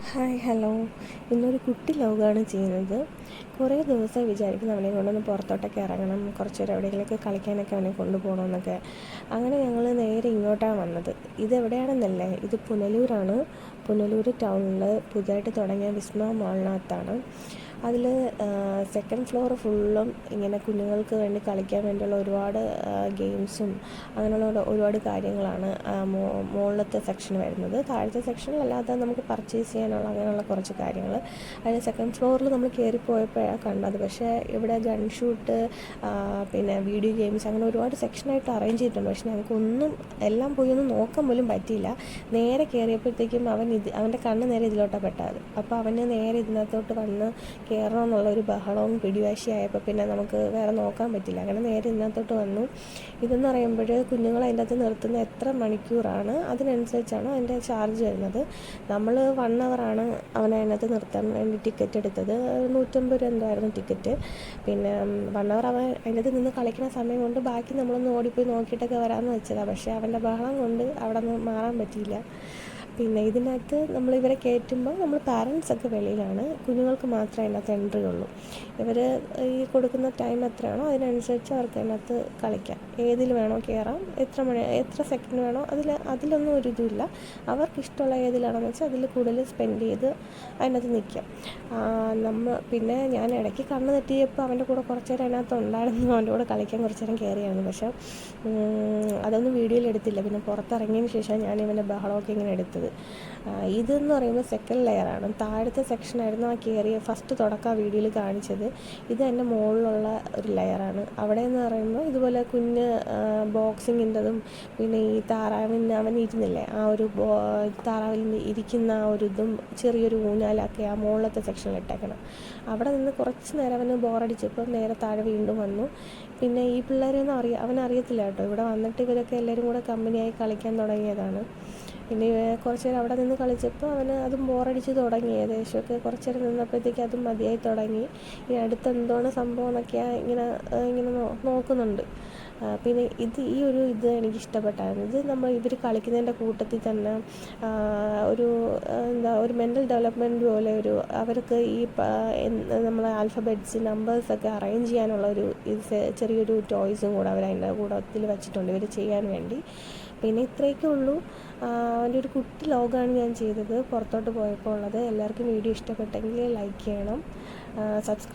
Hi hello. ഇന്നൊരു കുട്ടി ലോകമാണ് ചെയ്യുന്നത്. കുറേ ദിവസം വിചാരിക്കുന്നു അവനെ കൊണ്ടൊന്ന് പുറത്തോട്ടൊക്കെ ഇറങ്ങണം, കുറച്ച് നേരം എവിടെയെങ്കിലുമൊക്കെ കളിക്കാനൊക്കെ അവനെ കൊണ്ടുപോകണമെന്നൊക്കെ. അങ്ങനെ ഞങ്ങൾ നേരെ ഇങ്ങോട്ടാണ് വന്നത്. ഇതെവിടെയാണെന്നല്ലേ, ഇത് പുനലൂരാണ്. പുനലൂർ ടൗണിൽ പുതിയതായിട്ട് തുടങ്ങിയ വിസ്മ മാളിനകത്താണ്. അതിൽ സെക്കൻഡ് ഫ്ലോർ ഫുള്ളും ഇങ്ങനെ കുഞ്ഞുങ്ങൾക്ക് വേണ്ടി കളിക്കാൻ വേണ്ടിയുള്ള ഒരുപാട് ഗെയിംസും അങ്ങനെയുള്ള ഒരുപാട് കാര്യങ്ങളാണ് മുകളിലത്തെ സെക്ഷൻ വരുന്നത്. താഴത്തെ സെക്ഷനിലല്ലാതെ നമുക്ക് പർച്ചേസ് ചെയ്യാനുള്ള അങ്ങനെയുള്ള കുറച്ച് കാര്യങ്ങൾ. അതിന് സെക്കൻഡ് ഫ്ലോറിൽ നമ്മൾ കയറിപ്പോയപ്പോഴാണ് കണ്ടത്. പക്ഷേ ഇവിടെ ഗൺ ഷൂട്ട്, പിന്നെ വീഡിയോ ഗെയിംസ്, അങ്ങനെ ഒരുപാട് സെക്ഷനായിട്ട് അറേഞ്ച് ചെയ്തിട്ടുണ്ട്. പക്ഷേ ഞങ്ങൾക്കൊന്നും എല്ലാം പോയി ഒന്നും നോക്കാൻ പോലും പറ്റിയില്ല. നേരെ കയറിയപ്പോഴത്തേക്കും അവൻ്റെ കണ്ണ് നേരെ ഇതിലോട്ടാണ് പെട്ടത്. അപ്പോൾ അവന് നേരെ ഇതിനകത്തോട്ട് വന്ന് കയറണമെന്നുള്ളൊരു ബഹളവും പിടിവാശിയായപ്പോൾ പിന്നെ നമുക്ക് വേറെ നോക്കാൻ പറ്റില്ല. അങ്ങനെ നേരെ ഇതിനകത്തോട്ട് വന്നു. ഇതെന്ന് പറയുമ്പോൾ കുഞ്ഞുങ്ങളെ അതിൻ്റെ അകത്ത് നിർത്തുന്ന എത്ര മണിക്കൂറാണ് അതിനനുസരിച്ചാണ് അതിൻ്റെ ചാർജ് വരുന്നത്. നമ്മൾ 1 ഹവറാണ് അവനെ അതിനകത്ത് നിർത്താൻ വേണ്ടി ടിക്കറ്റ് എടുത്തത്. 150 രൂപ എന്തായിരുന്നു ടിക്കറ്റ്. പിന്നെ 1 ഹവർ അവൻ അതിനകത്ത് നിന്ന് കളിക്കുന്ന സമയം കൊണ്ട് ബാക്കി നമ്മളൊന്ന് ഓടിപ്പോയി നോക്കിയിട്ടൊക്കെ വരാമെന്ന് വെച്ചതാണ്. പക്ഷേ അവൻ്റെ ബഹളം കൊണ്ട് അവിടെ നിന്ന് മാറാൻ പറ്റിയില്ല. പിന്നെ ഇതിനകത്ത് നമ്മൾ ഇവരെ കയറ്റുമ്പോൾ നമ്മൾ പാരൻസൊക്കെ വെളിയിലാണ്, കുഞ്ഞുങ്ങൾക്ക് മാത്രമേ അതിനകത്ത് എൻട്രി ഉള്ളൂ. ഇവർ ഈ കൊടുക്കുന്ന ടൈം എത്രയാണോ അതിനനുസരിച്ച് അവർക്ക് അതിനകത്ത് കളിക്കാം. ഏതിൽ വേണോ കയറാം, എത്ര സെക്കൻഡ് വേണോ അതിലൊന്നും ഒരു ഇതുമില്ല. അവർക്കിഷ്ടമുള്ള ഏതിലാണെന്ന് വെച്ചാൽ അതിൽ കൂടുതൽ സ്പെൻഡ് ചെയ്ത് അതിനകത്ത് നിൽക്കാം. പിന്നെ ഞാൻ ഇടയ്ക്ക് കണ്ണ് തെറ്റിയപ്പോൾ അവൻ്റെ കൂടെ കുറച്ച് നേരം അതിനകത്ത് ഉണ്ടായിരുന്നു. അവൻ്റെ കൂടെ കളിക്കാൻ കുറച്ച് നേരം കയറിയായിരുന്നു. പക്ഷേ അതൊന്നും വീഡിയോയിൽ എടുത്തില്ല. പിന്നെ പുറത്തിറങ്ങിയതിന് ശേഷം ഞാൻ ഇവൻ്റെ ബഹളമൊക്കെ ഇങ്ങനെ എടുത്തത്. ഇതെന്ന് പറയുമ്പോൾ സെക്കൻഡ് ലെയറാണ്. താഴത്തെ സെക്ഷനായിരുന്നു ആ കയറിയ ഫസ്റ്റ് തുടക്കം ആ വീഡിയോയിൽ കാണിച്ചത്. ഇത് എൻ്റെ മുകളിലുള്ള ഒരു ലെയറാണ്. അവിടെ എന്ന് പറയുമ്പോൾ ഇതുപോലെ കുഞ്ഞ് ബോക്സിങ്ങിൻ്റെതും പിന്നെ ഈ താറാവിന് അവൻ ഇരുന്നില്ലേ, ആ ഒരു താറാവിൽ ഇരിക്കുന്ന ആ ഒരു ഇതും ചെറിയൊരു ഊഞ്ഞാലൊക്കെ ആ മുകളിലത്തെ സെക്ഷനിൽ ഇട്ടേക്കണം. അവിടെ നിന്ന് കുറച്ച് നേരം അവന് ബോറടിച്ചപ്പോൾ നേരെ താഴെ വീണ്ടും വന്നു. പിന്നെ ഈ പിള്ളേരെയൊന്നും അവനറിയത്തില്ല കേട്ടോ. ഇവിടെ വന്നിട്ട് ഇവരൊക്കെ എല്ലാവരും കൂടെ കമ്പനിയായി കളിക്കാൻ തുടങ്ങിയതാണ്. പിന്നെ കുറച്ച് നേരം അവിടെ നിന്ന് കളിച്ചപ്പോൾ അവന് അതും ബോറടിച്ച് തുടങ്ങി. ഏകദേശമൊക്കെ കുറച്ച് നേരം നിന്നപ്പോഴത്തേക്ക് അതും മതിയായി തുടങ്ങി. ഇനി അടുത്ത് എന്താണ് സംഭവം എന്നൊക്കെയാണ് ഇങ്ങനെ നോക്കുന്നുണ്ട്. പിന്നെ ഈ ഒരു ഇത് എനിക്കിഷ്ടപ്പെട്ടായിരുന്നു. ഇത് ഇവർ കളിക്കുന്നതിൻ്റെ കൂട്ടത്തിൽ തന്നെ ഒരു മെൻ്റൽ ഡെവലപ്മെൻറ്റ് പോലെ അവർക്ക് ഈ നമ്മളെ ആൽഫബറ്റ്സ് നമ്പേഴ്സൊക്കെ അറേഞ്ച് ചെയ്യാനുള്ള ചെറിയൊരു ടോയ്സും കൂടെ അവർ അതിൻ്റെ കൂട്ടത്തിൽ വെച്ചിട്ടുണ്ട് ഇവർ ചെയ്യാൻ വേണ്ടി. പിന്നെ ഇത്രയൊക്കെ ഉള്ളൂ. അവൻ്റെ ഒരു കുട്ടി ലോകമാണ് ഞാൻ ചെയ്തത് പുറത്തോട്ട് പോയപ്പോൾ ഉള്ളത്. എല്ലാവർക്കും വീഡിയോ ഇഷ്ടപ്പെട്ടെങ്കിൽ ലൈക്ക് ചെയ്യണം, സബ്സ്ക്രൈബ്